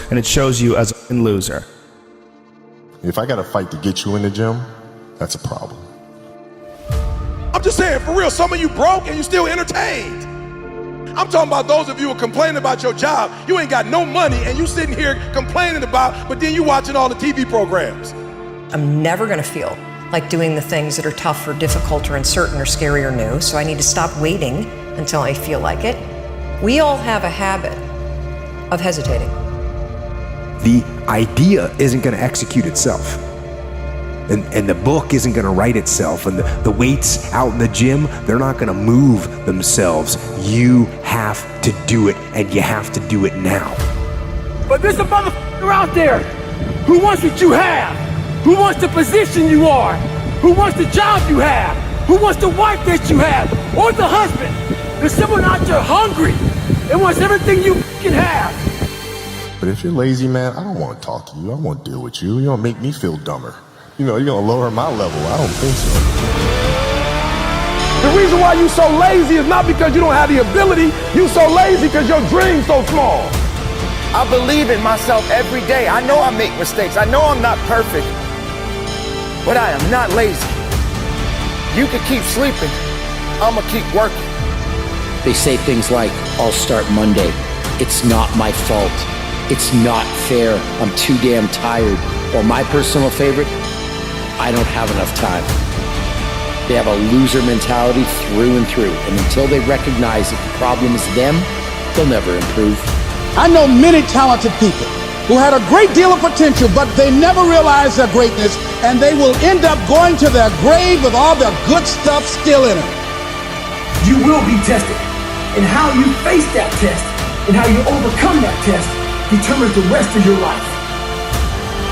and it shows you as a loser. If I got to fight to get you in the gym, that's a problem. I'm just saying, for real, some of you broke and you still entertained. I'm talking about those of you who are complaining about your job. You ain't got no money and you sitting here complaining about, but then you watching all the TV programs. I'm never gonna feel like doing the things that are tough or difficult or uncertain or scary or new, so I need to stop waiting until I feel like it. We all have a habit of hesitating. The idea isn't gonna execute itself. And the book isn't gonna write itself, and the weights out in the gym, they're not gonna move themselves. You have to do it, and you have to do it now. But there's a motherfucker out there who wants what you have, who wants the position you are, who wants the job you have, who wants the wife that you have, or the husband. There's someone out there hungry and wants everything you can have. But if you're lazy, man, I don't want to talk to you. I don't want to deal with you. You're going to make me feel dumber. You know, you're going to lower my level. I don't think so. The reason why you so lazy is not because you don't have the ability. You so lazy because your dream's so small. I believe in myself every day. I know I make mistakes. I know I'm not perfect. But I am not lazy. You can keep sleeping. I'm going to keep working. They say things like, I'll start Monday. It's not my fault. It's not fair. I'm too damn tired. Or my personal favorite, I don't have enough time. They have a loser mentality through and through. And until they recognize that the problem is them, they'll never improve. I know many talented people who had a great deal of potential, but they never realized their greatness, and they will end up going to their grave with all their good stuff still in them. You will be tested, and how you face that test and how you overcome that test determines the rest of your life.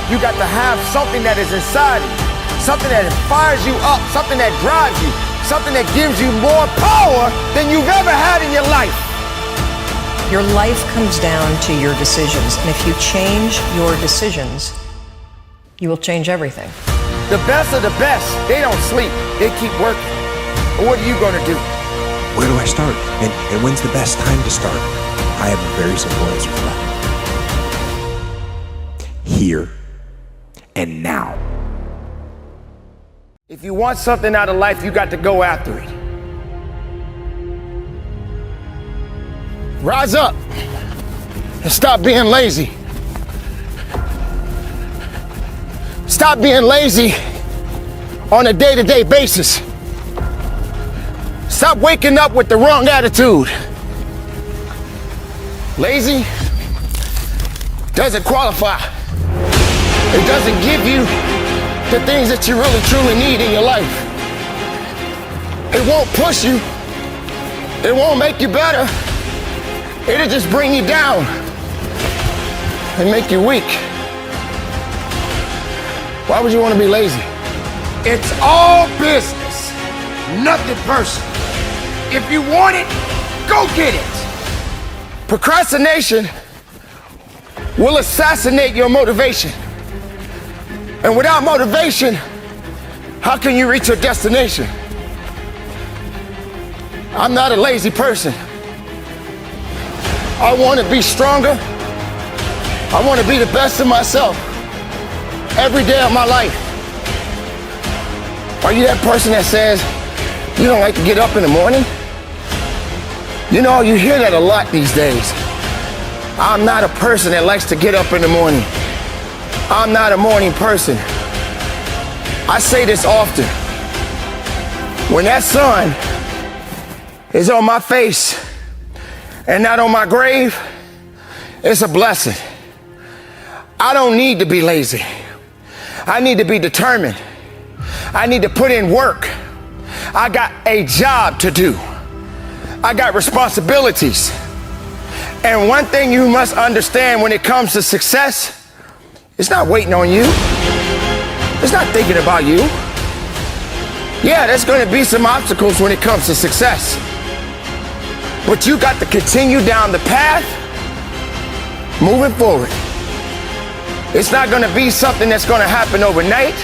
You got to have something that is inside of you, something that fires you up, something that drives you, something that gives you more power than you've ever had in your life. Your life comes down to your decisions, and if you change your decisions, you will change everything. The best of the best, they don't sleep, they keep working. What are you gonna do? Where do I start? And when's the best time to start? I have a very simple answer for that. Here and now. If you want something out of life, you got to go after it. Rise up and stop being lazy. Stop being lazy on a day-to-day basis. Stop waking up with the wrong attitude. Lazy doesn't qualify. It doesn't give you the things that you really truly need in your life. It won't push you. It won't make you better. It'll just bring you down and make you weak. Why would you want to be lazy? It's all business, nothing personal. If you want it, go get it. Procrastination will assassinate your motivation. And without motivation, how can you reach your destination? I'm not a lazy person. I want to be stronger. I want to be the best of myself every day of my life. Are you that person that says you don't like to get up in the morning? You know, you hear that a lot these days. I'm not a person that likes to get up in the morning. I'm not a morning person. I say this often. When that sun is on my face and not on my grave, it's a blessing. I don't need to be lazy. I need to be determined. I need to put in work. I got a job to do. I got responsibilities. And one thing you must understand when it comes to success, it's not waiting on you. It's not thinking about you. Yeah, there's going to be some obstacles when it comes to success. But you got to continue down the path, moving forward. It's not going to be something that's going to happen overnight.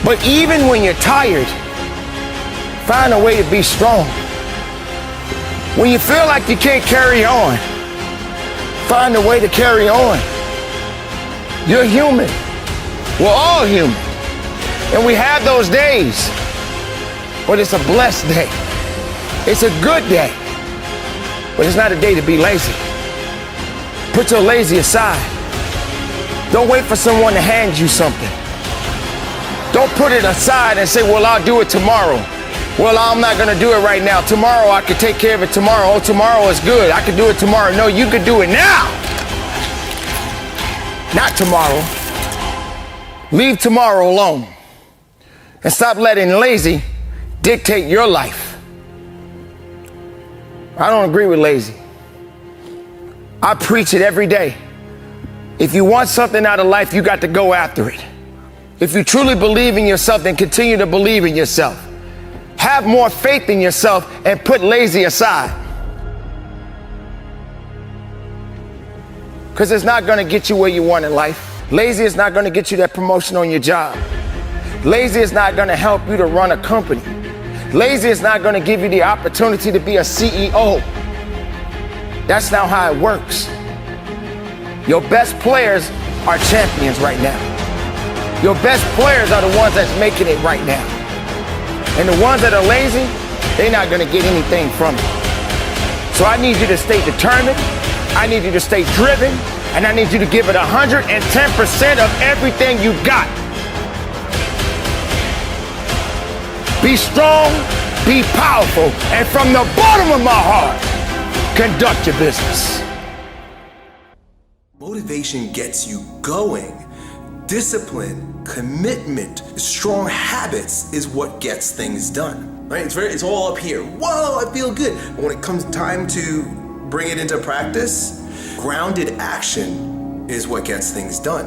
But even when you're tired, find a way to be strong. When you feel like you can't carry on, find a way to carry on. You're human. We're all human. And we have those days. But it's a blessed day. It's a good day. But it's not a day to be lazy. Put your lazy aside. Don't wait for someone to hand you something. Don't put it aside and say, well, I'll do it tomorrow. Well, I'm not gonna do it right now. Tomorrow I can take care of it tomorrow. Oh, tomorrow is good. I can do it tomorrow. No, you can do it now. Not tomorrow. Leave tomorrow alone. And stop letting lazy dictate your life. I don't agree with lazy. I preach it every day. If you want something out of life, you got to go after it. If you truly believe in yourself, then continue to believe in yourself. Have more faith in yourself and put lazy aside. Because it's not going to get you where you want in life. Lazy is not going to get you that promotion on your job. Lazy is not going to help you to run a company. Lazy is not going to give you the opportunity to be a CEO. That's not how it works. Your best players are champions right now. Your best players are the ones that's making it right now. And the ones that are lazy, they're not going to get anything from it. So I need you to stay determined. I need you to stay driven. And I need you to give it 110% of everything you got. Be strong, be powerful, and from the bottom of my heart, conduct your business. Motivation gets you going. Discipline, commitment, strong habits is what gets things done. Right? It's all up here. Whoa, I feel good. But when it comes time to bring it into practice, grounded action is what gets things done.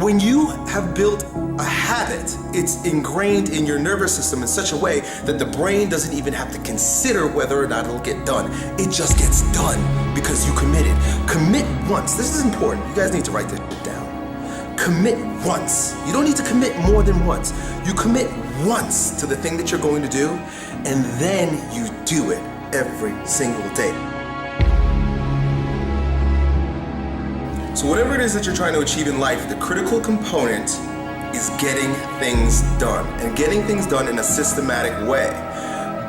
When you have built a habit, it's ingrained in your nervous system in such a way that the brain doesn't even have to consider whether or not it'll get done. It just gets done because you committed. Commit once. This is important. You guys need to write this down. Commit once. You don't need to commit more than once. You commit once to the thing that you're going to do, and then you do it every single day. So whatever it is that you're trying to achieve in life, the critical component is getting things done, and getting things done in a systematic way.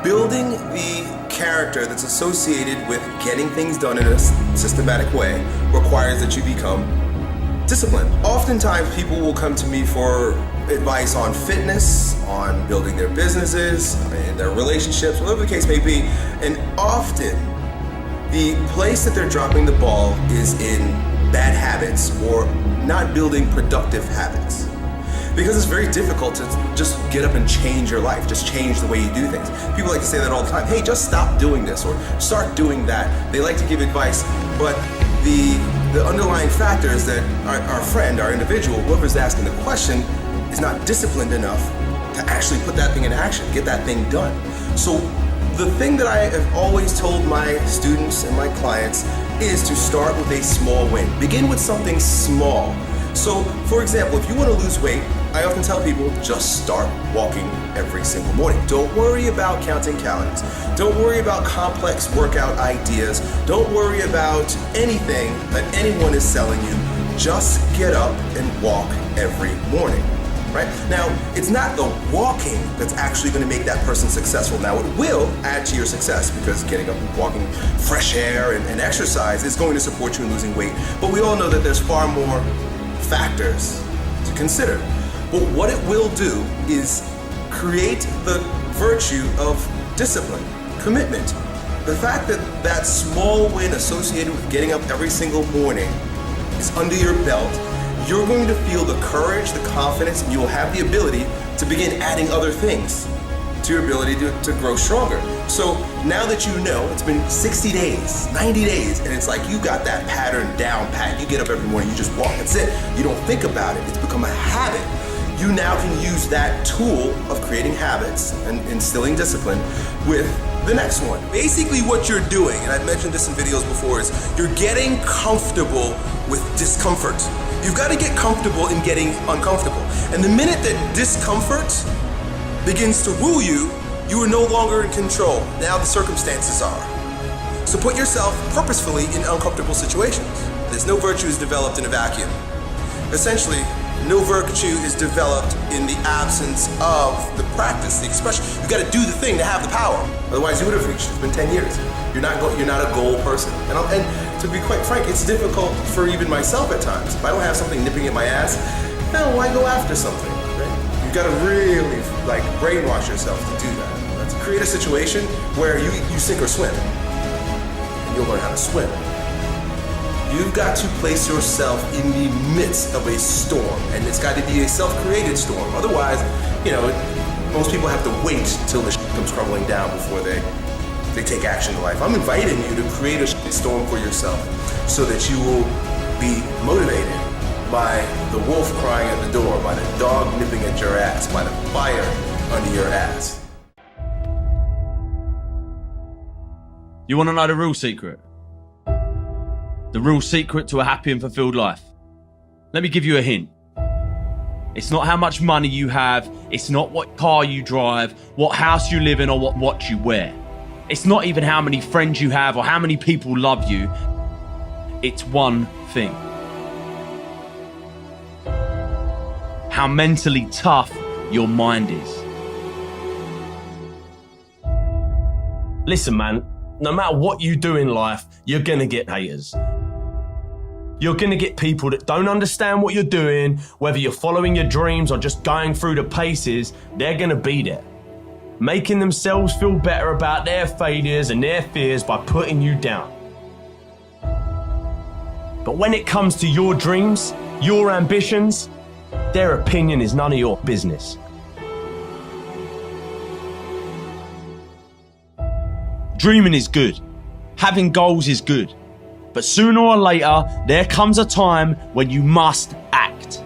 Building the character that's associated with getting things done in a systematic way requires that you become disciplined. Oftentimes people will come to me for advice on fitness, on building their businesses, and their relationships, whatever the case may be, and often the place that they're dropping the ball is in bad habits or not building productive habits. Because it's very difficult to just get up and change your life, just change the way you do things. People like to say that all the time, hey, just stop doing this or start doing that. They like to give advice, but the underlying factor is that our friend, our individual, whoever's asking the question, is not disciplined enough to actually put that thing in action, get that thing done. So the thing that I have always told my students and my clients is to start with a small win. Begin with something small. So, for example, if you want to lose weight, I often tell people, just start walking every single morning. Don't worry about counting calories. Don't worry about complex workout ideas. Don't worry about anything that anyone is selling you. Just get up and walk every morning. Right? Now, it's not the walking that's actually going to make that person successful. Now, it will add to your success because getting up and walking fresh air and exercise is going to support you in losing weight. But we all know that there's far more factors to consider. But what it will do is create the virtue of discipline, commitment. The fact that that small win associated with getting up every single morning is under your belt, you're going to feel the courage, the confidence, and you will have the ability to begin adding other things to your ability to grow stronger. So now that you know, it's been 60 days, 90 days, and it's like you got that pattern down pat. You get up every morning, you just walk, that's it. You don't think about it, it's become a habit. You now can use that tool of creating habits and instilling discipline with the next one. Basically what you're doing, and I've mentioned this in videos before, is you're getting comfortable with discomfort. You've got to get comfortable in getting uncomfortable. And the minute that discomfort begins to rule you, you are no longer in control. Now the circumstances are. So put yourself purposefully in uncomfortable situations. this. No virtue is developed in a vacuum. Essentially, no virtue is developed in the absence of the practice, the expression. You got to do the thing to have the power. Otherwise, you would have reached. It's been 10 years. You're not a goal person. And to be quite frank, it's difficult for even myself at times. If I don't have something nipping at my ass, then why go after something? Right? You got to really brainwash yourself to do that. Let's create a situation where you sink or swim, and you'll learn how to swim. You've got to place yourself in the midst of a storm, and it's got to be a self-created storm. Otherwise, most people have to wait till the shit comes crumbling down before they take action in life. I'm inviting you to create a shit storm for yourself so that you will be motivated by the wolf crying at the door, by the dog nipping at your ass, by the fire under your ass. You want to know the real secret? The real secret to a happy and fulfilled life? Let me give you a hint. It's not how much money you have. It's not what car you drive, what house you live in, or what watch you wear. It's not even how many friends you have or how many people love you. It's one thing. How mentally tough your mind is. Listen, man, no matter what you do in life, you're gonna get haters. You're gonna get people that don't understand what you're doing, whether you're following your dreams or just going through the paces. They're gonna be there, making themselves feel better about their failures and their fears by putting you down. But when it comes to your dreams, your ambitions, their opinion is none of your business. Dreaming is good. Having goals is good. But sooner or later, there comes a time when you must act.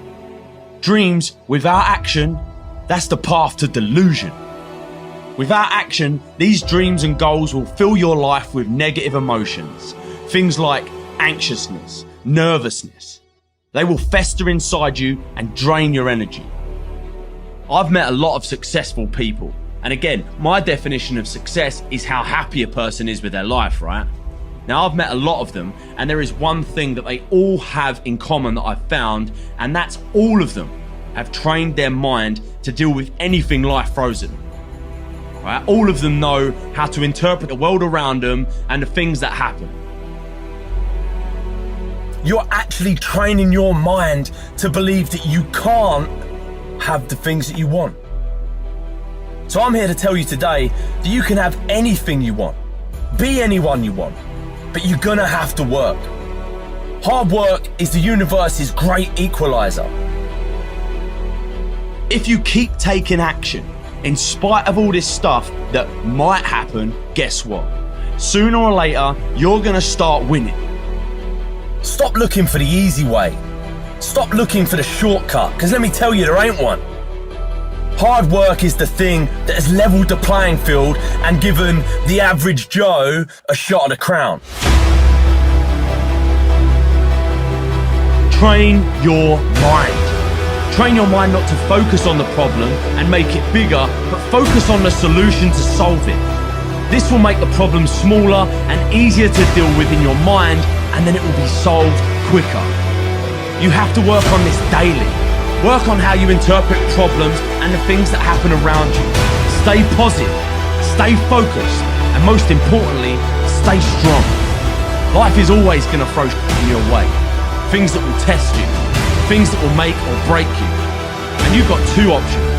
Dreams without action, that's the path to delusion. Without action, these dreams and goals will fill your life with negative emotions. Things like anxiousness, nervousness. They will fester inside you and drain your energy. I've met a lot of successful people. And again, my definition of success is how happy a person is with their life, right? Now, I've met a lot of them, and there is one thing that they all have in common that I've found, and that's all of them have trained their mind to deal with anything life throws at them. Right? All of them know how to interpret the world around them and the things that happen. You're actually training your mind to believe that you can't have the things that you want. So I'm here to tell you today that you can have anything you want, be anyone you want, but you're gonna have to work. Hard work is the universe's great equalizer. If you keep taking action, in spite of all this stuff that might happen, guess what? Sooner or later, you're gonna start winning. Stop looking for the easy way. Stop looking for the shortcut, because let me tell you, there ain't one. Hard work is the thing that has leveled the playing field and given the average Joe a shot at the crown. Train your mind. Train your mind not to focus on the problem and make it bigger, but focus on the solution to solve it. This will make the problem smaller and easier to deal with in your mind, and then it will be solved quicker. You have to work on this daily. Work on how you interpret problems and the things that happen around you. Stay positive, stay focused, and most importantly, stay strong. Life is always going to throw shit in your way. Things that will test you, things that will make or break you. And you've got two options.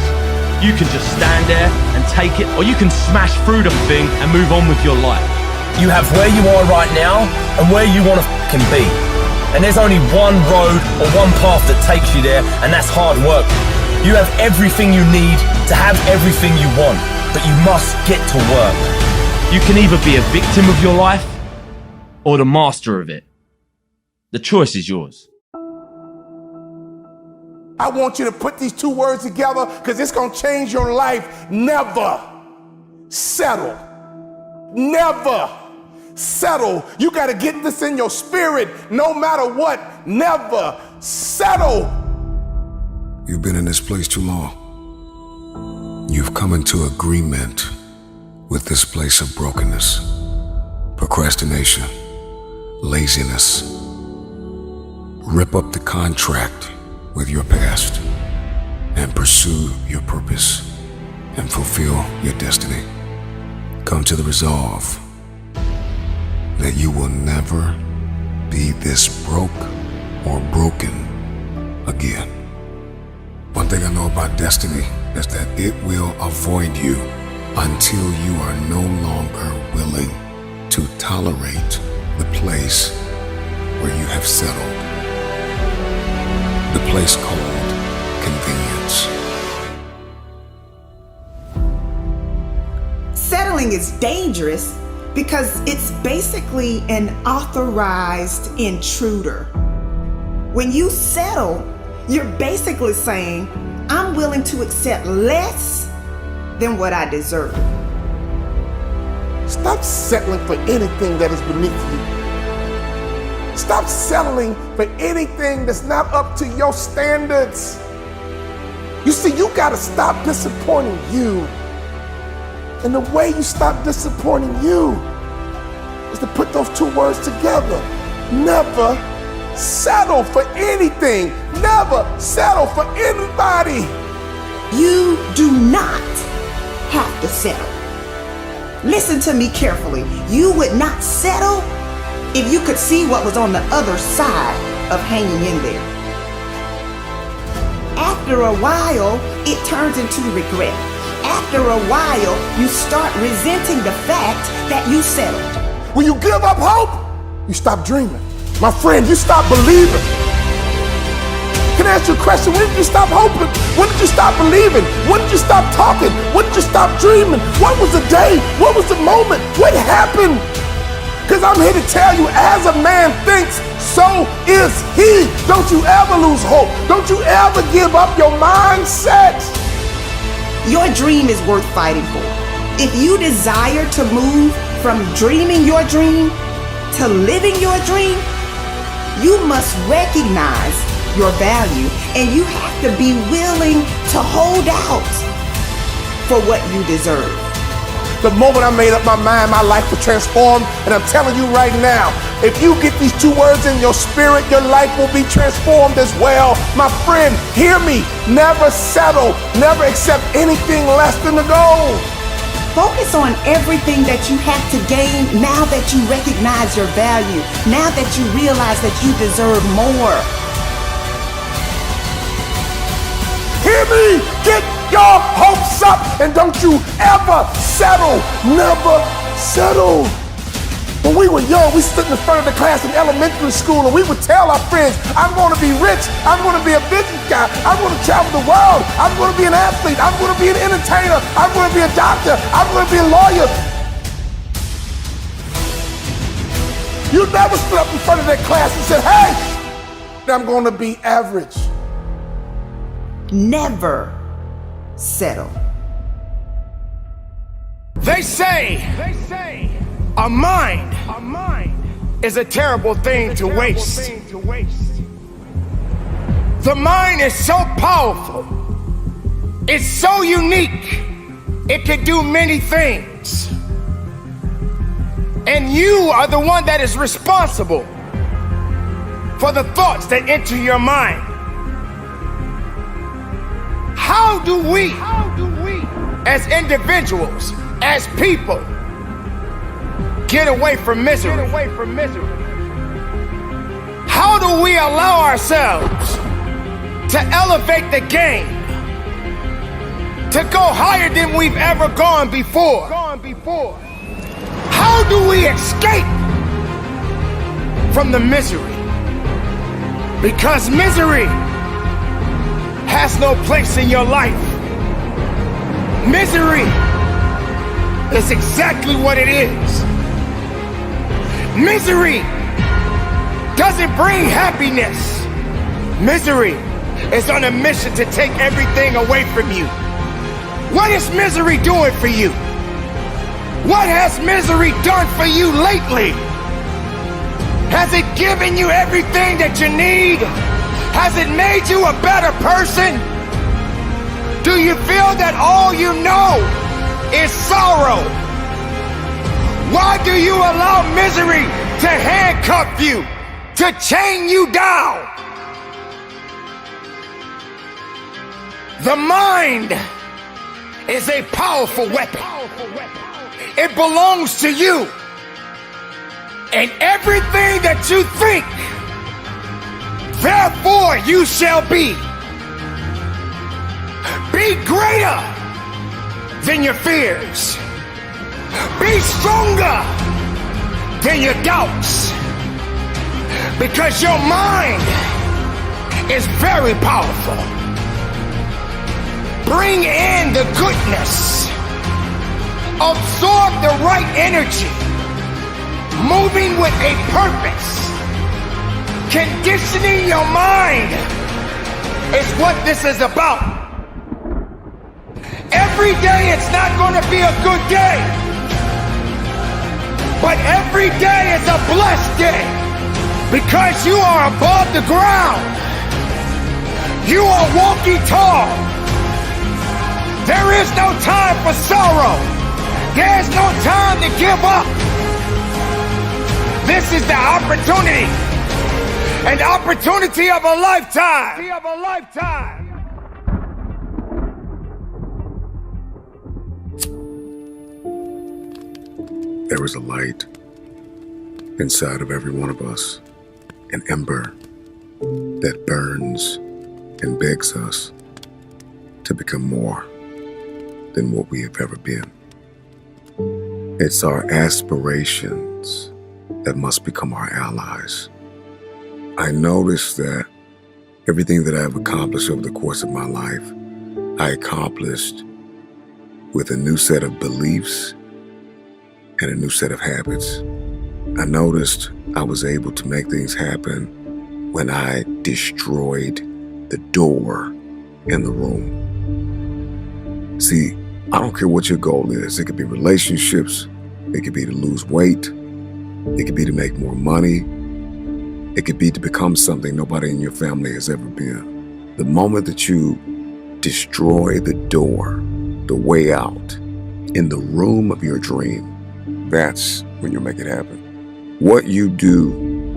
You can just stand there and take it, or you can smash through the thing and move on with your life. You have where you are right now and where you want to f***ing be. And there's only one road or one path that takes you there, and that's hard work. You have everything you need to have everything you want, but you must get to work. You can either be a victim of your life or the master of it. The choice is yours. I want you to put these two words together because it's going to change your life. Never settle. Never settle. You got to get this in your spirit no matter what. Never settle. You've been in this place too long. You've come into agreement with this place of brokenness, procrastination, laziness, Rip up the contract with your past and pursue your purpose and fulfill your destiny. Come to the resolve that you will never be this broke or broken again. One thing I know about destiny is that it will avoid you until you are no longer willing to tolerate the place where you have settled. The place called convenience. Settling is dangerous because it's basically an authorized intruder. When you settle, you're basically saying, I'm willing to accept less than what I deserve. Stop settling for anything that is beneath you. Stop settling for anything that's not up to your standards. You see, you gotta stop disappointing you. And the way you stop disappointing you is to put those two words together. Never settle for anything. Never settle for anybody. You do not have to settle. Listen to me carefully. You would not settle if you could see what was on the other side of hanging in there. After a while, it turns into regret. After a while, you start resenting the fact that you settled. When you give up hope, you stop dreaming. My friend, you stop believing. Can I ask you a question? When did you stop hoping? When did you stop believing? When did you stop talking? When did you stop dreaming? What was the day? What was the moment? What happened? Because I'm here to tell you, as a man thinks, so is he. Don't you ever lose hope. Don't you ever give up your mindset. Your dream is worth fighting for. If you desire to move from dreaming your dream to living your dream, you must recognize your value and you have to be willing to hold out for what you deserve. The moment I made up my mind, my life will transform. And I'm telling you right now, if you get these two words in your spirit, your life will be transformed as well. My friend, hear me. Never settle. Never accept anything less than the goal. Focus on everything that you have to gain now that you recognize your value, now that you realize that you deserve more. Hear me! Get your hopes up and don't you ever settle. Never settle. When we were young, we stood in front of the class in elementary school and we would tell our friends, I'm going to be rich, I'm going to be a business guy, I'm going to travel the world, I'm going to be an athlete, I'm going to be an entertainer, I'm going to be a doctor, I'm going to be a lawyer. You never stood up in front of that class and said, hey, I'm going to be average. Never settle. They say a mind is a terrible thing to waste. The mind is so powerful. It's so unique. It can do many things. And you are the one that is responsible for the thoughts that enter your mind. How do we, as individuals, as people, get away from misery? How do we allow ourselves to elevate the game, to go higher than we've ever gone before? How do we escape from the misery? Because misery has no place in your life. Misery is exactly what it is. Misery doesn't bring happiness. Misery is on a mission to take everything away from you. What is misery doing for you? What has misery done for you lately? Has it given you everything that you need? Has it made you a better person? Do you feel that all you know is sorrow? Why do you allow misery to handcuff you, to chain you down? The mind is a powerful weapon. It belongs to you. And everything that you think, therefore you shall be. Be greater than your fears. Be stronger than your doubts. Because your mind is very powerful. Bring in the goodness. Absorb the right energy. Moving with a purpose. Conditioning your mind is what this is about. Every day it's not going to be a good day. But every day is a blessed day. Because you are above the ground. You are walking tall. There is no time for sorrow. There's no time to give up. This is the opportunity. An opportunity of a lifetime. There is a light inside of every one of us, an ember that burns and begs us to become more than what we have ever been. It's our aspirations that must become our allies. I noticed that everything that I have accomplished over the course of my life, I accomplished with a new set of beliefs and a new set of habits. I noticed I was able to make things happen when I destroyed the door in the room. See, I don't care what your goal is. It could be relationships. It could be to lose weight. It could be to make more money. It could be to become something nobody in your family has ever been. The moment that you destroy the door, the way out, in the room of your dream, that's when you'll make it happen. What you do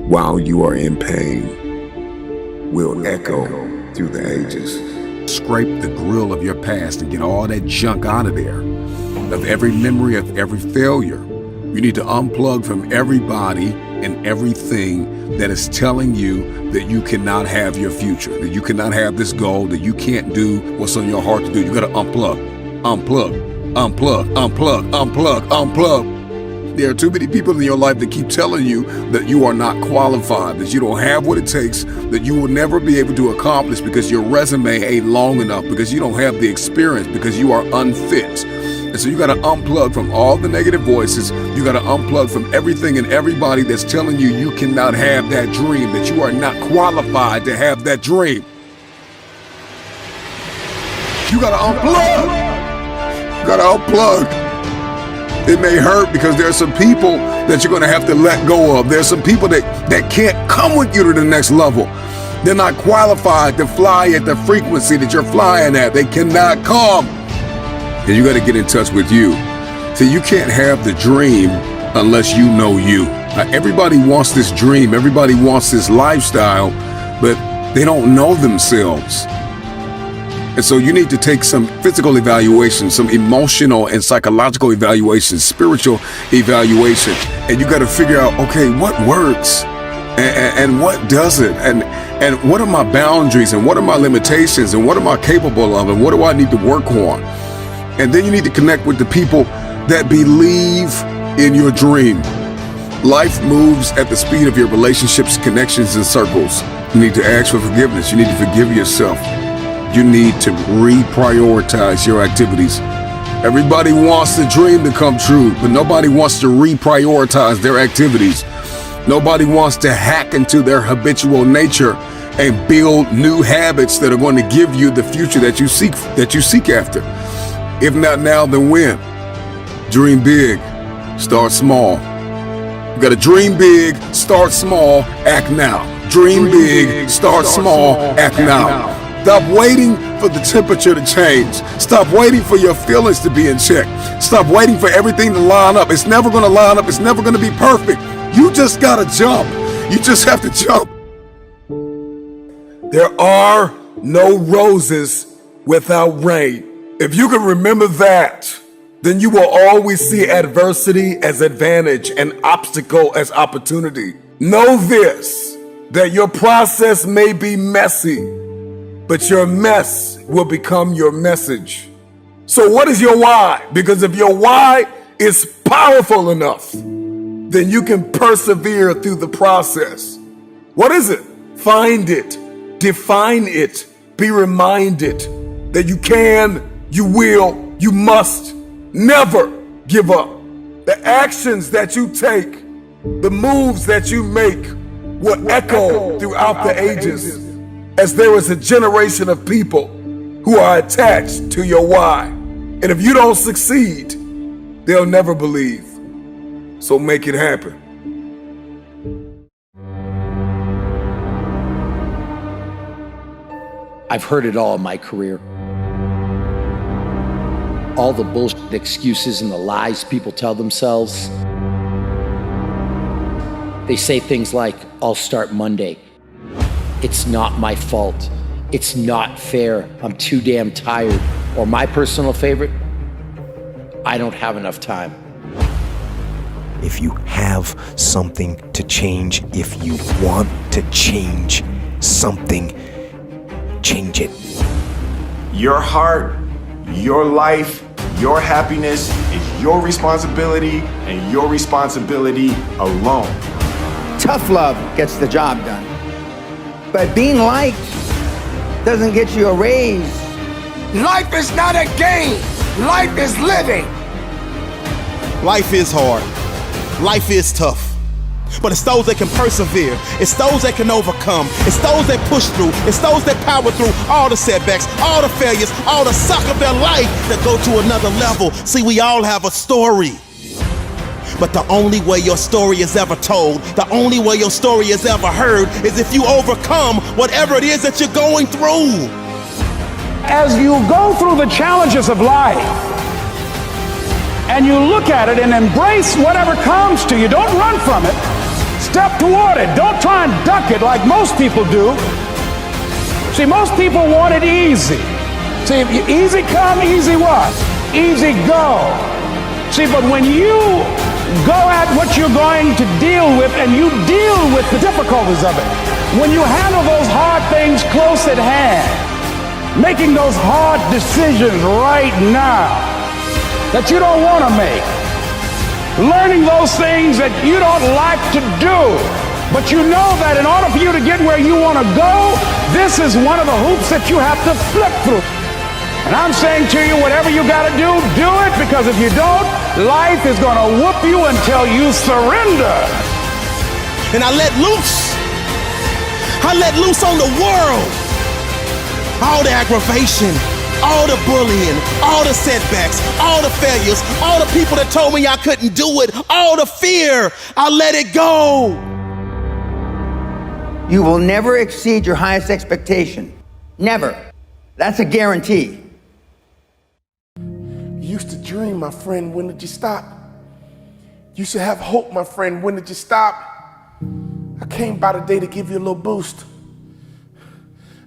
while you are in pain will echo through the ages. Scrape the grill of your past and get all that junk out of there. Of every memory, of every failure. You need to unplug from everybody and everything that is telling you that you cannot have your future, that you cannot have this goal, that you can't do what's on your heart to do. You gotta unplug. There are too many people in your life that keep telling you that you are not qualified, that you don't have what it takes, that you will never be able to accomplish because your resume ain't long enough, because you don't have the experience, because you are unfit. And so you got to unplug from all the negative voices. You got to unplug from everything and everybody that's telling you you cannot have that dream, that you are not qualified to have that dream. You got to unplug. You got to unplug. It may hurt because there are some people that you're going to have to let go of. There's some people that can't come with you to the next level. They're not qualified to fly at the frequency that you're flying at. They cannot come. And you got to get in touch with you. See, you can't have the dream unless you know you. Everybody wants this dream. Everybody wants this lifestyle, but they don't know themselves. And so you need to take some physical evaluation, some emotional and psychological evaluation, spiritual evaluation. And you got to figure out, okay, what works and what doesn't? And what are my boundaries and what are my limitations and what am I capable of and what do I need to work on? And then you need to connect with the people that believe in your dream. Life moves at the speed of your relationships, connections, and circles. You need to ask for forgiveness. You need to forgive yourself. You need to reprioritize your activities. Everybody wants the dream to come true, but nobody wants to reprioritize their activities. Nobody wants to hack into their habitual nature and build new habits that are going to give you the future that you seek after. If not now, then when? Dream big, start small. You gotta dream big, start small, act now. Dream big, start small, act now. Stop waiting for the temperature to change. Stop waiting for your feelings to be in check. Stop waiting for everything to line up. It's never gonna line up. It's never gonna be perfect. You just gotta jump. You just have to jump. There are no roses without rain. If you can remember that, then you will always see adversity as advantage and obstacle as opportunity. Know this, that your process may be messy, but your mess will become your message. So what is your why? Because if your why is powerful enough, then you can persevere through the process. What is it? Find it, define it, be reminded that you can, you will, you must never give up. The actions that you take, the moves that you make will echo throughout the ages, as there is a generation of people who are attached to your why. And if you don't succeed, they'll never believe. So make it happen. I've heard it all in my career. All the bullshit excuses and the lies people tell themselves. They say things like, I'll start Monday. It's not my fault. It's not fair. I'm too damn tired. Or my personal favorite, I don't have enough time. If you have something to change, if you want to change something, change it. Your heart, your life, your happiness is your responsibility and your responsibility alone. Tough love gets the job done. But being liked doesn't get you a raise. Life is not a game. Life is living. Life is hard. Life is tough. But it's those that can persevere. It's those that can overcome. It's those that push through. It's those that power through all the setbacks, all the failures, all the suck of their life that go to another level. See, we all have a story. But the only way your story is ever told, the only way your story is ever heard, is if you overcome whatever it is that you're going through. As you go through the challenges of life and you look at it and embrace whatever comes to you, don't run from it. Step toward it. Don't try and duck it like most people do. See, most people want it easy. See, easy come, easy what? Easy go. See, but when you go at what you're going to deal with and you deal with the difficulties of it, when you handle those hard things close at hand, making those hard decisions right now that you don't want to make, learning those things that you don't like to do, but you know that in order for you to get where you want to go, this is one of the hoops that you have to flip through. And I'm saying to you, whatever you got to do it, because if you don't, life is going to whoop you until you surrender. And I let loose. I let loose on the world. All the aggravation, all the bullying, all the setbacks, all the failures, all the people that told me I couldn't do it, all the fear, I let it go. You will never exceed your highest expectation. Never. That's a guarantee. You used to dream, my friend, when did you stop? You should have hope, my friend, when did you stop? I came by today to give you a little boost.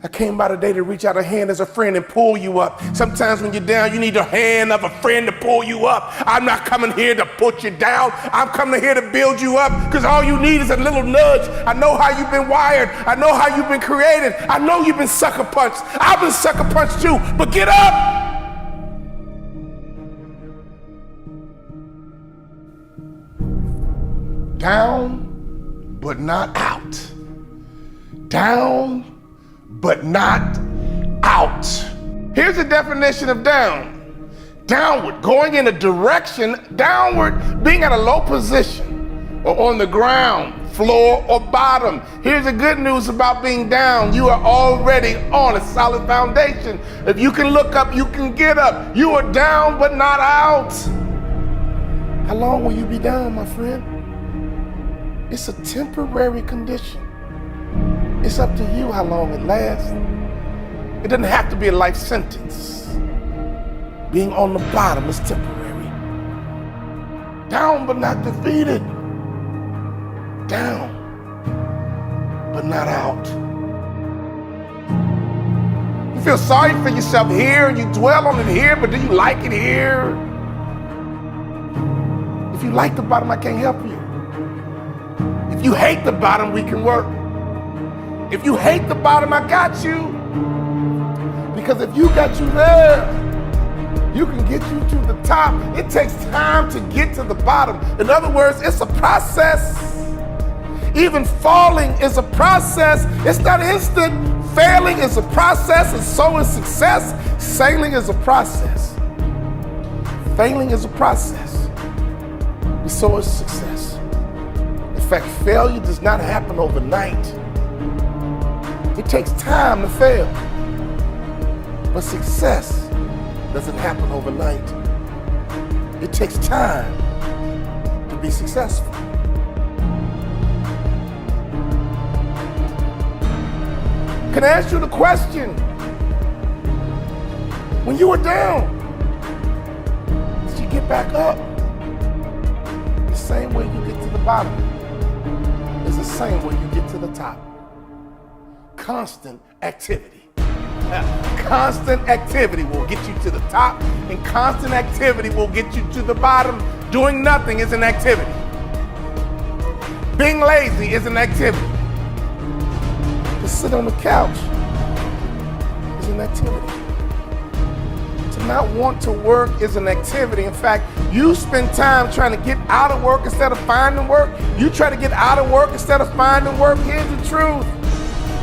I came by today to reach out a hand as a friend and pull you up. Sometimes when you're down, you need the hand of a friend to pull you up. I'm not coming here to put you down. I'm coming here to build you up, because all you need is a little nudge. I know how you've been wired. I know how you've been created. I know you've been sucker punched. I've been sucker punched too, but get up. Down, but not out. Down, but not out. Here's the definition of down. Downward, going in a direction, downward, being at a low position or on the ground, floor or bottom. Here's the good news about being down. You are already on a solid foundation. If you can look up, you can get up. You are down, but not out. How long will you be down, my friend? It's a temporary condition. It's up to you how long it lasts. It doesn't have to be a life sentence. Being on the bottom is temporary. Down but not defeated. Down but not out. feel sorry for yourself here and you dwell on it here, but do you like it here? If you like the bottom, I can't help you. If you hate the bottom, we can work. If you hate the bottom, I got you. Because if you got you there, you can get you to the top. It takes time to get to the bottom. In other words, it's a process. Even falling is a process. It's not instant. Failing is a process, and so is success. Sailing is a process. Failing is a process, and so is success. In fact, failure does not happen overnight. It takes time to fail. But success doesn't happen overnight. It takes time to be successful. Can I ask you the question? When you were down, did you get back up? The same way you get to the bottom is the same way you get to the top. Constant activity. Constant activity will get you to the top, and constant activity will get you to the bottom. Doing nothing is an activity. Being lazy is an activity. To sit on the couch is an activity. To not want to work is an activity. In fact, you spend time trying to get out of work instead of finding work. You try to get out of work instead of finding work. Here's the truth.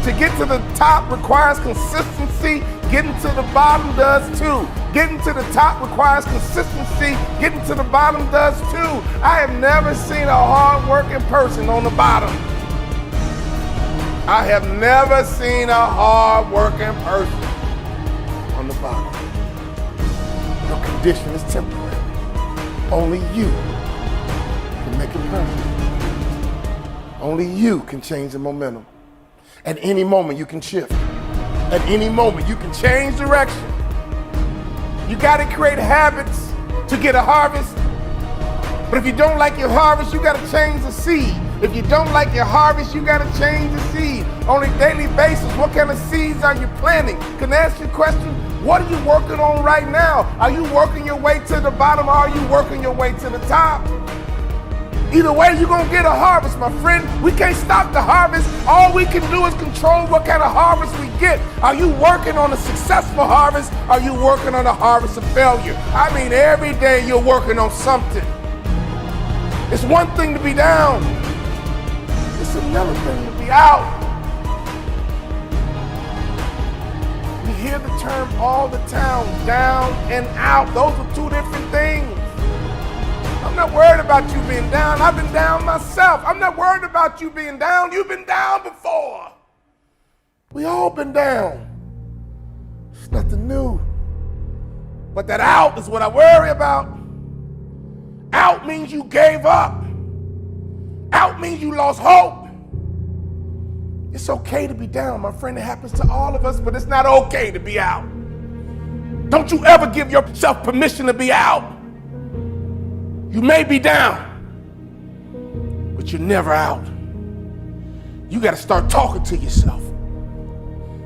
To get to the top requires consistency. Getting to the bottom does too. Getting to the top requires consistency. Getting to the bottom does too. I have never seen a hard-working person on the bottom. I have never seen a hard-working person on the bottom. Your condition is temporary. Only you can make it permanent. Only you can change the momentum. At any moment, you can shift. At any moment, you can change direction. You got to create habits to get a harvest. But if you don't like your harvest, you got to change the seed. If you don't like your harvest, you got to change the seed. On a daily basis, what kind of seeds are you planting? Can I ask you a question? What are you working on right now? Are you working your way to the bottom, or are you working your way to the top? Either way, you're going to get a harvest, my friend. We can't stop the harvest. All we can do is control what kind of harvest we get. Are you working on a successful harvest? Are you working on a harvest of failure? I mean, every day you're working on something. It's one thing to be down. It's another thing to be out. We hear the term all the time, down and out. Those are two different things. I'm not worried about you being down. I've been down myself. I'm not worried about you being down. You've been down before. We all been down. It's nothing new. But that out is what I worry about. Out means you gave up. Out means you lost hope. It's okay to be down, my friend. It happens to all of us, but it's not okay to be out. Don't you ever give yourself permission to be out. You may be down, but you're never out. You got to start talking to yourself.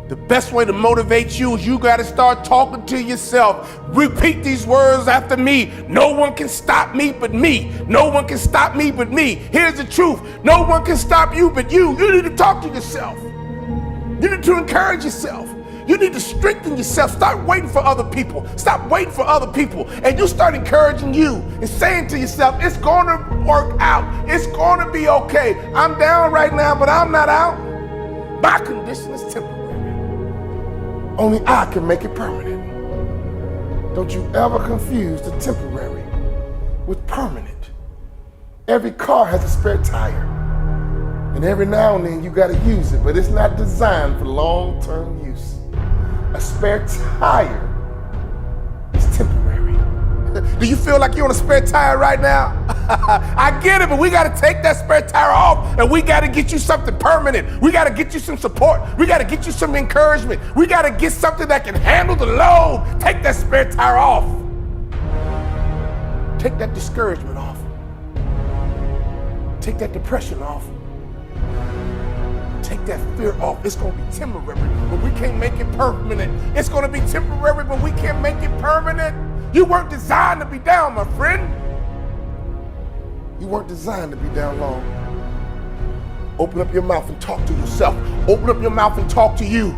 The best way to motivate you is you got to start talking to yourself. Repeat these words after me. No one can stop me but me. No one can stop me but me. Here's the truth. No one can stop you but you. You need to talk to yourself. You need to encourage yourself. You need to strengthen yourself. Stop waiting for other people. Stop waiting for other people. And you start encouraging you and saying to yourself, it's going to work out. It's going to be okay. I'm down right now, but I'm not out. My condition is temporary. Only I can make it permanent. Don't you ever confuse the temporary with permanent. Every car has a spare tire. And every now and then you got to use it, but it's not designed for long-term use. A spare tire is temporary. Do you feel like you're on a spare tire right now? I get it, but we got to take that spare tire off, and we got to get you something permanent. We got to get you some support. We got to get you some encouragement. We got to get something that can handle the load. Take that spare tire off. Take that discouragement off. Take that depression off. Take that fear off. It's going to be temporary, but we can't make it permanent. It's going to be temporary, but we can't make it permanent. You weren't designed to be down, my friend. You weren't designed to be down long. Open up your mouth and talk to yourself. Open up your mouth and talk to you.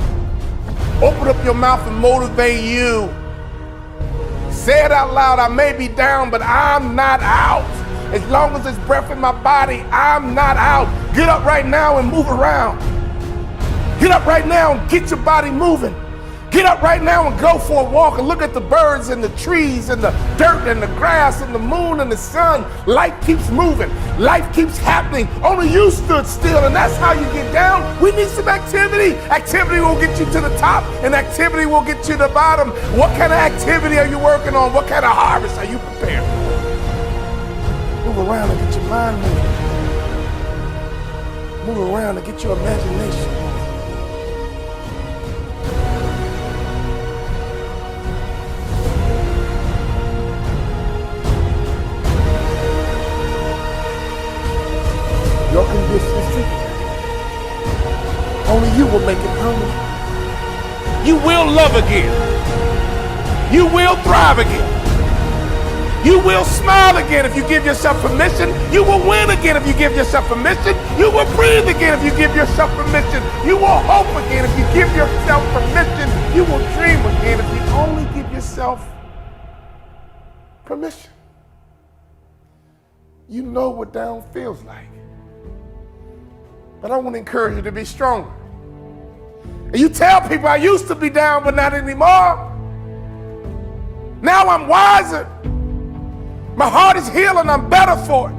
Open up your mouth and motivate you. Say it out loud. I may be down, but I'm not out. As long as there's breath in my body, I'm not out. Get up right now and move around. Get up right now and get your body moving. Get up right now and go for a walk and look at the birds and the trees and the dirt and the grass and the moon and the sun. Life keeps moving. Life keeps happening. Only you stood still, and that's how you get down. We need some activity. Activity will get you to the top, and activity will get you to the bottom. What kind of activity are you working on? What kind of harvest are you preparing for? Move around and get your mind moving. Move around and get your imagination. Your condition is temporary. Only you will make it permanent. You will love again. You will thrive again. You will smile again if you give yourself permission. You will win again if you give yourself permission. You will breathe again if you give yourself permission. You will hope again if you give yourself permission. You will dream again if you only give yourself permission. You know what down feels like. But I want to encourage you to be stronger. And you tell people I used to be down, but not anymore. Now I'm wiser. My heart is healing. I'm better for it.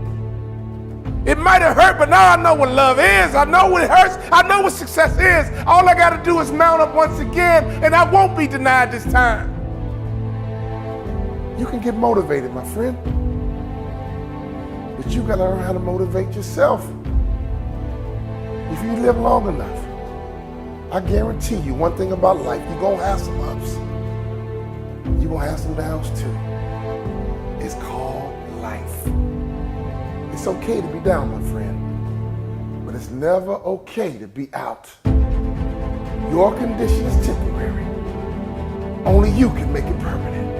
It might have hurt, but now I know what love is. I know what it hurts. I know what success is. All I got to do is mount up once again, and I won't be denied this time. You can get motivated, my friend. But you got to learn how to motivate yourself. If you live long enough, I guarantee you one thing about life, you're going to have some ups. You're going to have some downs too. It's called life. It's okay to be down, my friend, but it's never okay to be out. Your condition is temporary. Only you can make it permanent.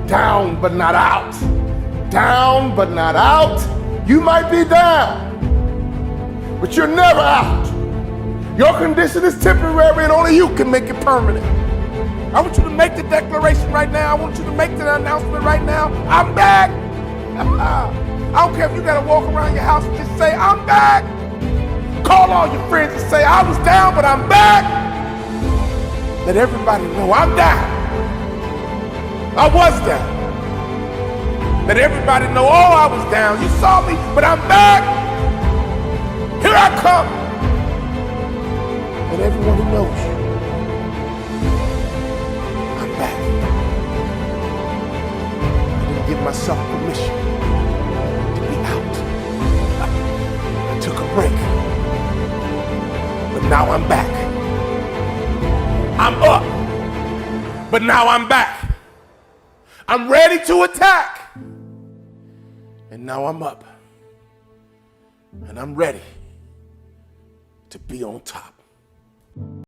Down, but not out. Down, but not out. You might be down, but you're never out. Your condition is temporary and only you can make it permanent. I want you to make the declaration right now. I want you to make the announcement right now. I'm back. I don't care if you got to walk around your house and just say, I'm back. Call all your friends and say, I was down, but I'm back. Let everybody know I'm down. I was down. Let everybody know, oh, I was down. You saw me, but I'm back. Here I come. And everyone who knows you, I'm back. I didn't give myself permission to be out. I took a break. But now I'm back. I'm up. But now I'm back. I'm ready to attack. And now I'm up. And I'm ready to be on top.